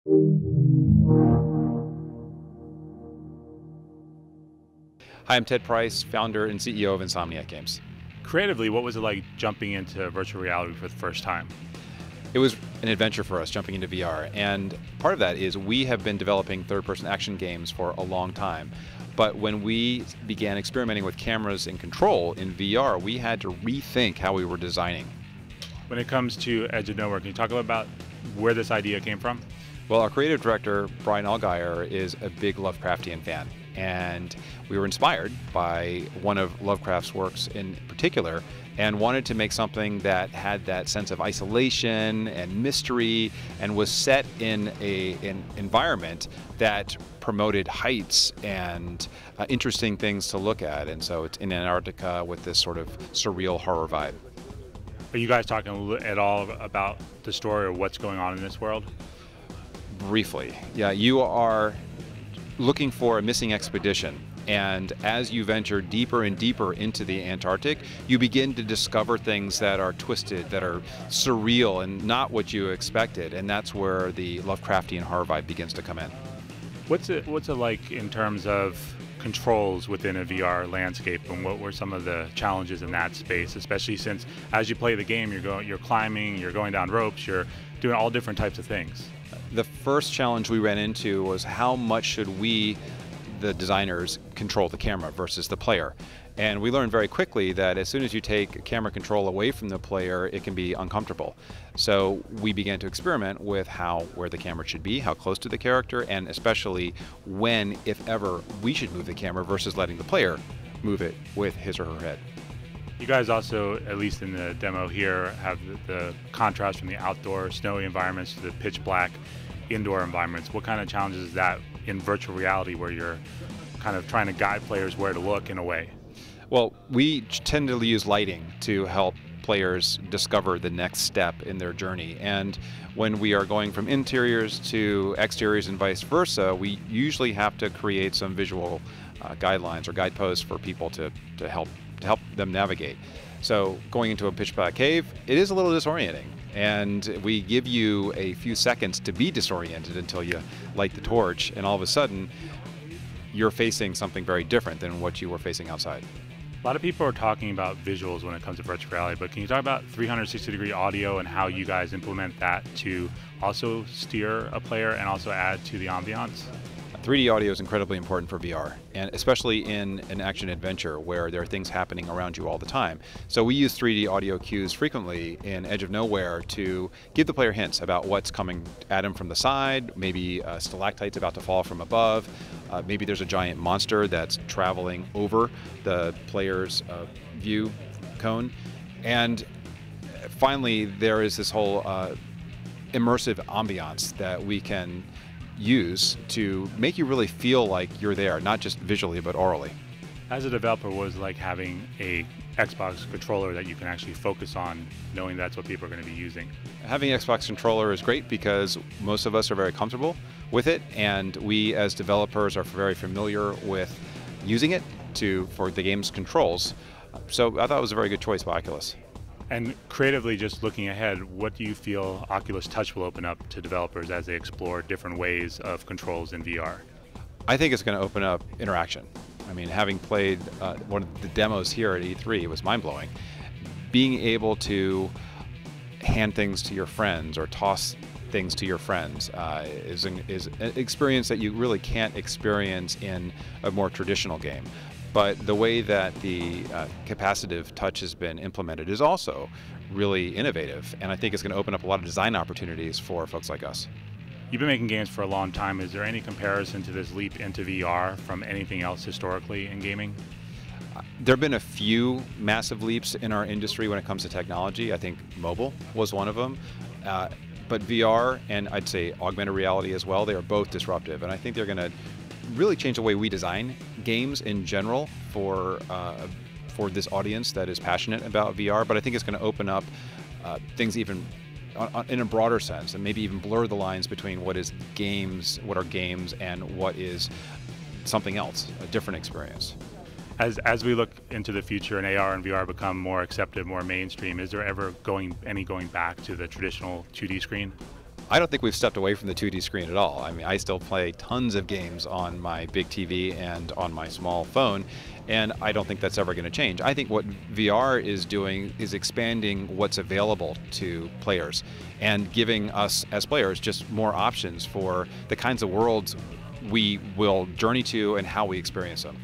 Hi, I'm Ted Price, founder and CEO of Insomniac Games. Creatively, what was it like jumping into virtual reality for the first time? It was an adventure for us jumping into VR, and part of that is we have been developing third-person action games for a long time. But when we began experimenting with cameras and control in VR, we had to rethink how we were designing. When it comes to Edge of Nowhere, can you talk about where this idea came from? Well, our creative director, Brian Allgeier, is a big Lovecraftian fan, and we were inspired by one of Lovecraft's works in particular and wanted to make something that had that sense of isolation and mystery and was set in an environment that promoted heights and interesting things to look at. And so it's in Antarctica with this sort of surreal horror vibe. Are you guys talking at all about the story or what's going on in this world? Briefly, yeah, you are looking for a missing expedition, and as you venture deeper and deeper into the Antarctic, you begin to discover things that are twisted, that are surreal and not what you expected, and that's where the Lovecraftian horror vibe begins to come in. What's it like in terms of controls within a VR landscape, and what were some of the challenges in that space, especially since as you play the game, you're climbing, you're going down ropes, you're doing all different types of things? The first challenge we ran into was how much should we, the designers, control the camera versus the player. And we learned very quickly that as soon as you take camera control away from the player, it can be uncomfortable. So we began to experiment with where the camera should be, how close to the character, and especially when, if ever, we should move the camera versus letting the player move it with his or her head. You guys also, at least in the demo here, have the contrast from the outdoor snowy environments to the pitch black indoor environments. What kind of challenges is that in virtual reality where you're kind of trying to guide players where to look in a way? Well, we tend to use lighting to help players discover the next step in their journey. And when we are going from interiors to exteriors and vice versa, we usually have to create some visual guidelines or guideposts for people to help them navigate. So going into a pitch black cave, it is a little disorienting, and we give you a few seconds to be disoriented until you light the torch, and all of a sudden you're facing something very different than what you were facing outside. A lot of people are talking about visuals when it comes to virtual reality, but can you talk about 360-degree audio and how you guys implement that to also steer a player and also add to the ambiance? 3D audio is incredibly important for VR, and especially in an action adventure where there are things happening around you all the time. So we use 3D audio cues frequently in Edge of Nowhere to give the player hints about what's coming at him from the side, maybe stalactites about to fall from above, maybe there's a giant monster that's traveling over the player's view cone, and finally there is this whole immersive ambiance that we can use to make you really feel like you're there, not just visually but orally. As a developer, what was it like having a Xbox controller that you can actually focus on, knowing that's what people are going to be using? Having an Xbox controller is great because most of us are very comfortable with it, and we as developers are very familiar with using it for the game's controls. So I thought it was a very good choice by Oculus. And creatively, just looking ahead, what do you feel Oculus Touch will open up to developers as they explore different ways of controls in VR? I think it's going to open up interaction. I mean, having played one of the demos here at E3, it was mind-blowing. Being able to hand things to your friends or toss things to your friends is an experience that you really can't experience in a more traditional game. But the way that the capacitive touch has been implemented is also really innovative, and I think it's going to open up a lot of design opportunities for folks like us. You've been making games for a long time. Is there any comparison to this leap into VR from anything else historically in gaming? There have been a few massive leaps in our industry when it comes to technology. I think mobile was one of them. But VR and I'd say augmented reality as well, they are both disruptive, and I think they're going to really change the way we design games in general for this audience that is passionate about VR. But I think it's going to open up things even in a broader sense, and maybe even blur the lines between what are games, and what is something else, a different experience. As we look into the future and AR and VR become more accepted, more mainstream, is there ever going back to the traditional 2D screen? I don't think we've stepped away from the 2D screen at all. I mean, I still play tons of games on my big TV and on my small phone, and I don't think that's ever going to change. I think what VR is doing is expanding what's available to players and giving us as players just more options for the kinds of worlds we will journey to and how we experience them.